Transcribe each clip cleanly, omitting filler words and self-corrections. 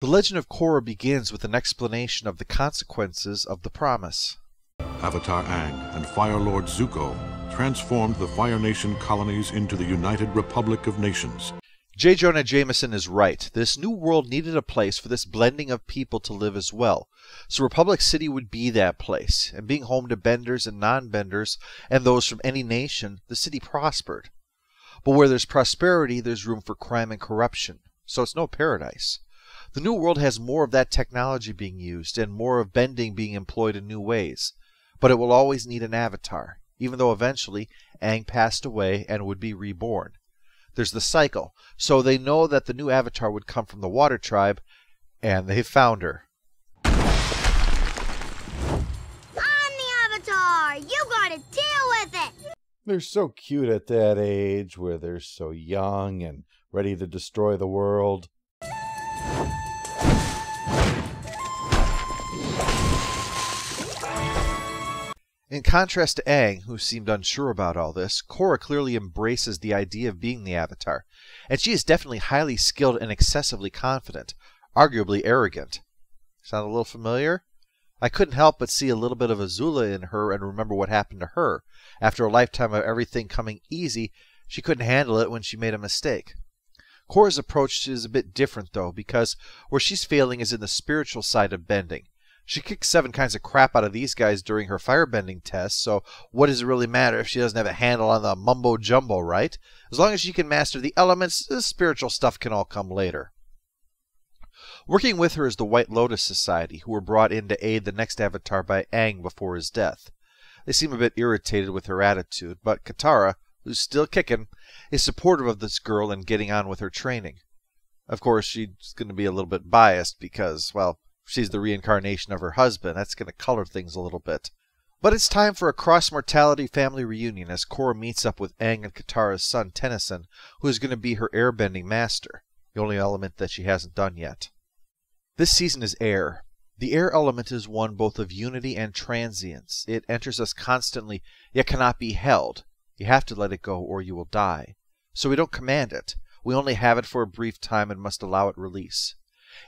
The legend of Korra begins with an explanation of the consequences of the promise. Avatar Aang and Fire Lord Zuko transformed the Fire Nation colonies into the United Republic of Nations. J. Jonah Jameson is right. This new world needed a place for this blending of people to live as well. So Republic City would be that place. And being home to benders and non-benders, and those from any nation, the city prospered. But where there's prosperity, there's room for crime and corruption. So it's no paradise. The new world has more of that technology being used, and more of bending being employed in new ways. But it will always need an avatar, even though eventually Aang passed away and would be reborn. There's the cycle, so they know that the new avatar would come from the Water Tribe, and they found her. I'm the avatar! You gotta deal with it! They're so cute at that age, where they're so young and ready to destroy the world. In contrast to Aang, who seemed unsure about all this, Korra clearly embraces the idea of being the Avatar, and she is definitely highly skilled and excessively confident, arguably arrogant. Sound a little familiar? I couldn't help but see a little bit of Azula in her and remember what happened to her. After a lifetime of everything coming easy, she couldn't handle it when she made a mistake. Korra's approach is a bit different, though, because where she's failing is in the spiritual side of bending. She kicked 7 kinds of crap out of these guys during her firebending test, so what does it really matter if she doesn't have a handle on the mumbo-jumbo, right? As long as she can master the elements, the spiritual stuff can all come later. Working with her is the White Lotus Society, who were brought in to aid the next avatar by Aang before his death. They seem a bit irritated with her attitude, but Katara, who's still kicking, is supportive of this girl and getting on with her training. Of course, she's going to be a little bit biased because, well, she's the reincarnation of her husband. That's going to color things a little bit. But it's time for a cross-mortality family reunion as Korra meets up with Aang and Katara's son, Tennyson, who is going to be her airbending master, the only element that she hasn't done yet. This season is air. The air element is one both of unity and transience. It enters us constantly, yet cannot be held. You have to let it go or you will die. So we don't command it. We only have it for a brief time and must allow it release.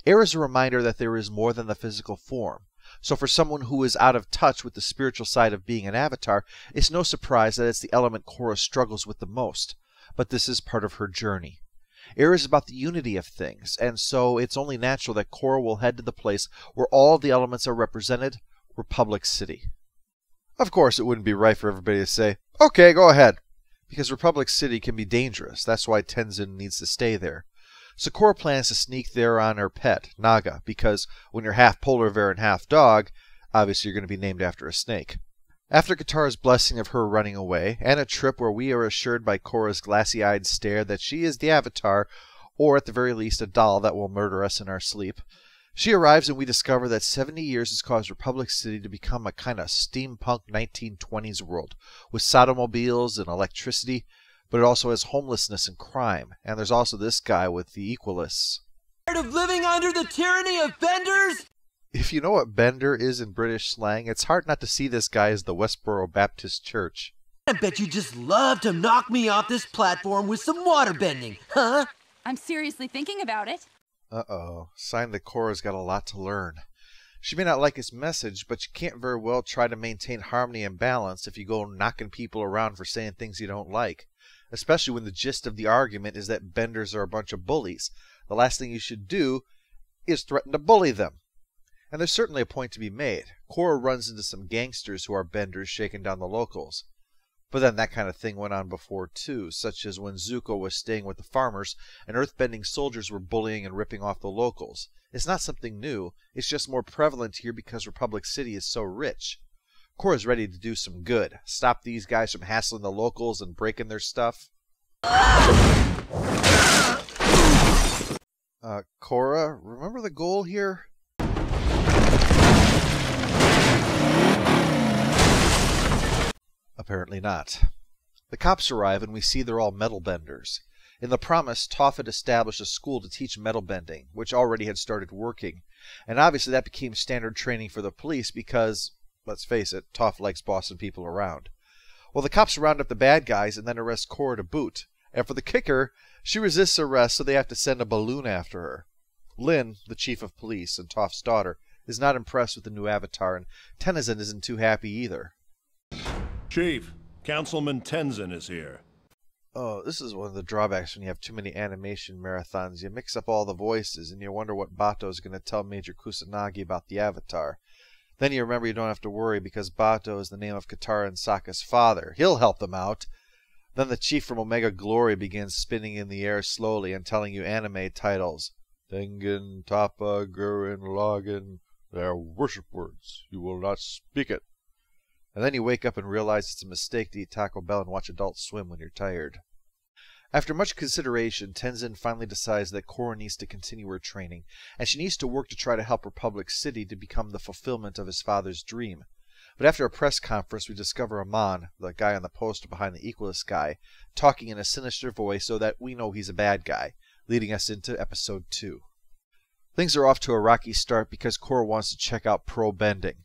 Air is a reminder that there is more than the physical form. So for someone who is out of touch with the spiritual side of being an avatar, it's no surprise that it's the element Korra struggles with the most. But this is part of her journey. Air is about the unity of things, and so it's only natural that Korra will head to the place where all the elements are represented, Republic City. Of course, it wouldn't be right for everybody to say, "Okay, go ahead," because Republic City can be dangerous. That's why Tenzin needs to stay there. So Korra plans to sneak there on her pet, Naga, because when you're half polar bear and half dog, obviously you're going to be named after a snake. After Katara's blessing of her running away, and a trip where we are assured by Korra's glassy-eyed stare that she is the Avatar, or at the very least a doll that will murder us in our sleep, she arrives and we discover that 70 years has caused Republic City to become a kind of steampunk 1920s world, with sodomobiles and electricity, but it also has homelessness and crime, and there's also this guy with the Equalus. Tired of living under the tyranny of benders? If you know what bender is in British slang, it's hard not to see this guy as the Westboro Baptist Church. I bet you just love to knock me off this platform with some water bending, huh? I'm seriously thinking about it. Uh-oh. Sign that Korra's got a lot to learn. She may not like his message, but you can't very well try to maintain harmony and balance if you go knocking people around for saying things you don't like. Especially when the gist of the argument is that benders are a bunch of bullies. The last thing you should do is threaten to bully them. And there's certainly a point to be made. Korra runs into some gangsters who are benders shaking down the locals. But then that kind of thing went on before too, such as when Zuko was staying with the farmers and earthbending soldiers were bullying and ripping off the locals. It's not something new, it's just more prevalent here because Republic City is so rich. Korra's ready to do some good. Stop these guys from hassling the locals and breaking their stuff. Korra, remember the goal here? Apparently not. The cops arrive and we see they're all metal benders. In the promise, Toph had established a school to teach metal bending, which already had started working. And obviously that became standard training for the police because, let's face it, Toph likes bossing people around. Well, the cops round up the bad guys and then arrest Korra to boot. And for the kicker, she resists arrest, so they have to send a balloon after her. Lynn, the chief of police and Toph's daughter, is not impressed with the new avatar, and Tennyson isn't too happy either. Chief, Councilman Tenzin is here. Oh, this is one of the drawbacks when you have too many animation marathons. You mix up all the voices, and you wonder what Bato is going to tell Major Kusanagi about the avatar. Then you remember you don't have to worry because Bato is the name of Katara and Sokka's father. He'll help them out. Then the chief from Omega Glory begins spinning in the air slowly and telling you anime titles. Tengen, Tapa, Gurren, Login. They are worship words. You will not speak it. And then you wake up and realize it's a mistake to eat Taco Bell and watch Adult Swim when you're tired. After much consideration, Tenzin finally decides that Korra needs to continue her training, and she needs to work to try to help Republic City to become the fulfillment of his father's dream. But after a press conference, we discover Amon, the guy on the poster behind the Equalist guy, talking in a sinister voice so that we know he's a bad guy, leading us into Episode 2. Things are off to a rocky start because Korra wants to check out pro bending.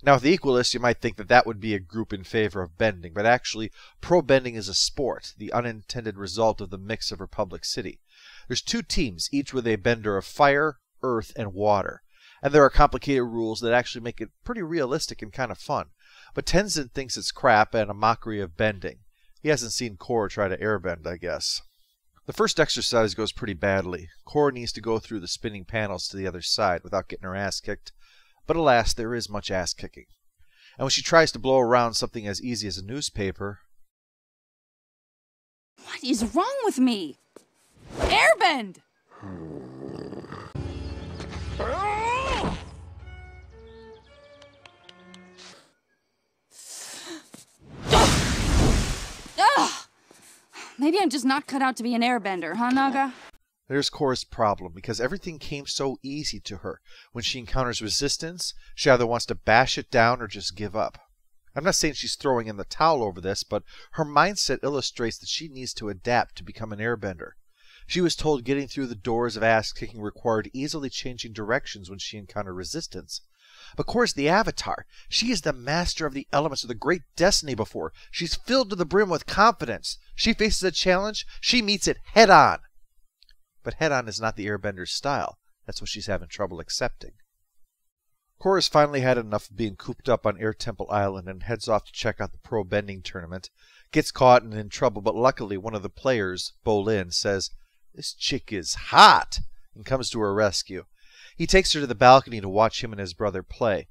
Now, with the Equalists, you might think that that would be a group in favor of bending, but actually, pro bending is a sport, the unintended result of the mix of Republic City. There's 2 teams, each with a bender of fire, earth, and water. And there are complicated rules that actually make it pretty realistic and kind of fun. But Tenzin thinks it's crap and a mockery of bending. He hasn't seen Korra try to airbend, I guess. The first exercise goes pretty badly. Korra needs to go through the spinning panels to the other side without getting her ass kicked. But alas, there is much ass-kicking. And when she tries to blow around something as easy as a newspaper... What is wrong with me? Airbend! Ugh! Maybe I'm just not cut out to be an airbender, huh, Naga? There's Korra's problem, because everything came so easy to her. When she encounters resistance, she either wants to bash it down or just give up. I'm not saying she's throwing in the towel over this, but her mindset illustrates that she needs to adapt to become an airbender. She was told getting through the doors of ass-kicking required easily changing directions when she encountered resistance. But Korra's the Avatar. She is the master of the elements of the great destiny before. She's filled to the brim with confidence. She faces a challenge, she meets it head-on. But head-on is not the airbender's style. That's what she's having trouble accepting. Korra's finally had enough of being cooped up on Air Temple Island and heads off to check out the pro bending tournament. Gets caught and in trouble, but luckily one of the players, Bolin, says, "This chick is hot," and comes to her rescue. He takes her to the balcony to watch him and his brother play.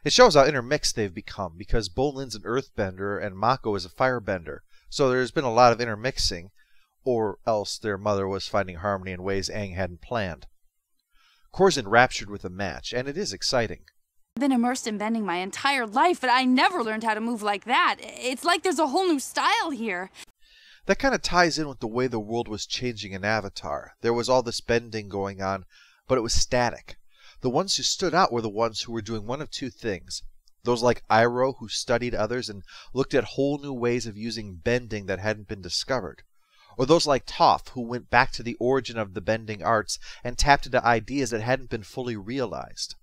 It shows how intermixed they've become, because Bolin's an earthbender and Mako is a firebender, so there's been a lot of intermixing. Or else their mother was finding harmony in ways Aang hadn't planned. Korra's enraptured with the match, and it is exciting. I've been immersed in bending my entire life, but I never learned how to move like that. It's like there's a whole new style here. That kind of ties in with the way the world was changing in Avatar. There was all this bending going on, but it was static. The ones who stood out were the ones who were doing one of 2 things. Those like Iroh, who studied others and looked at whole new ways of using bending that hadn't been discovered. Or those like Toph, who went back to the origin of the bending arts and tapped into ideas that hadn't been fully realized.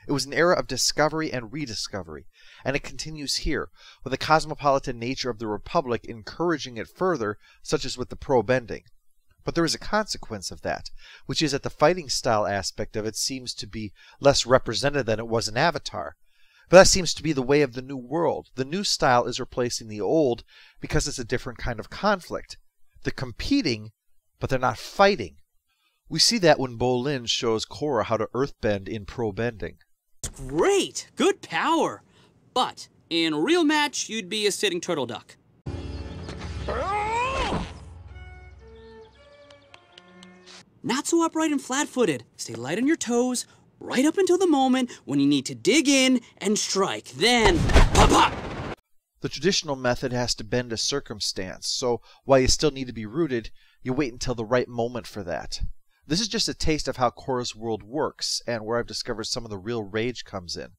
It was an era of discovery and rediscovery, and it continues here, with the cosmopolitan nature of the Republic encouraging it further, such as with the pro-bending. But there is a consequence of that, which is that the fighting style aspect of it seems to be less represented than it was in Avatar. But that seems to be the way of the new world. The new style is replacing the old because it's a different kind of conflict. They're competing, but they're not fighting. We see that when Bolin shows Korra how to earthbend in pro-bending. Great! Good power! But in a real match, you'd be a sitting turtle duck. Not so upright and flat-footed. Stay light on your toes, right up until the moment when you need to dig in and strike. Then, pop-pop! The traditional method has to bend to circumstance, so while you still need to be rooted, you wait until the right moment for that. This is just a taste of how Korra's world works, and where I've discovered some of the real rage comes in.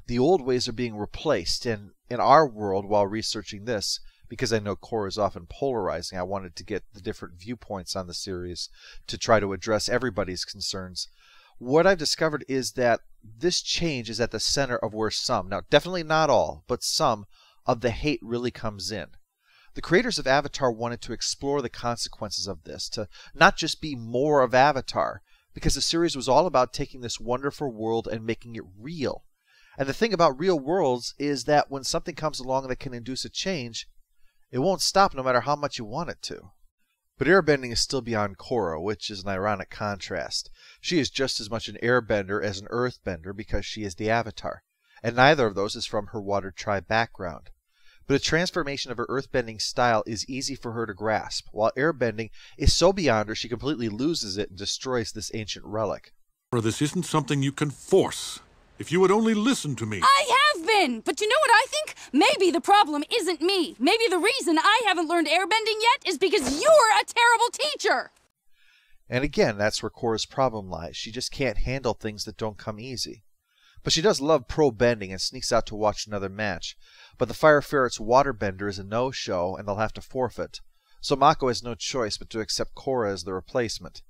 The old ways are being replaced, and in our world, while researching this, because I know Korra is often polarizing, I wanted to get the different viewpoints on the series to try to address everybody's concerns. What I've discovered is that this change is at the center of where some, now definitely not all, but some, of the hate really comes in. The creators of Avatar wanted to explore the consequences of this, to not just be more of Avatar, because the series was all about taking this wonderful world and making it real. And the thing about real worlds is that when something comes along that can induce a change, it won't stop no matter how much you want it to. But airbending is still beyond Korra, which is an ironic contrast. She is just as much an airbender as an earthbender because she is the Avatar, and neither of those is from her Water Tribe background. But a transformation of her earthbending style is easy for her to grasp, while airbending is so beyond her she completely loses it and destroys this ancient relic. This isn't something you can force. If you would only listen to me. I have been! But you know what I think? Maybe the problem isn't me. Maybe the reason I haven't learned airbending yet is because you're a terrible teacher! And again, that's where Korra's problem lies. She just can't handle things that don't come easy. But she does love pro bending and sneaks out to watch another match. But the Fire Ferret's waterbender is a no-show and they'll have to forfeit. So Mako has no choice but to accept Korra as the replacement.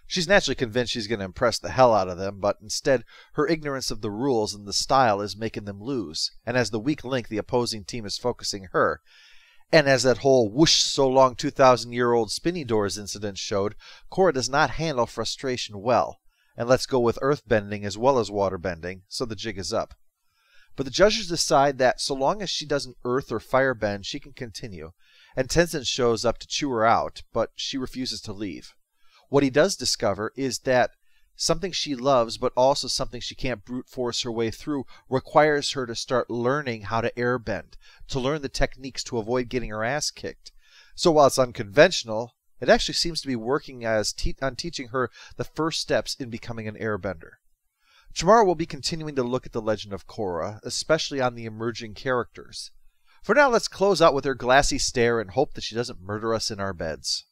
She's naturally convinced she's going to impress the hell out of them, but instead her ignorance of the rules and the style is making them lose. And as the weak link, the opposing team is focusing her. And as that whole whoosh so long 2,000-year-old spinny doors incident showed, Korra does not handle frustration well, and lets go with earthbending as well as waterbending, so the jig is up. But the judges decide that so long as she doesn't earth or firebend, she can continue, and Tenzin shows up to chew her out, but she refuses to leave. What he does discover is that something she loves, but also something she can't brute force her way through, requires her to start learning how to airbend, to learn the techniques to avoid getting her ass kicked. So while it's unconventional, it actually seems to be working as on teaching her the first steps in becoming an airbender. Tomorrow we'll be continuing to look at the legend of Korra, especially on the emerging characters. For now, let's close out with her glassy stare and hope that she doesn't murder us in our beds.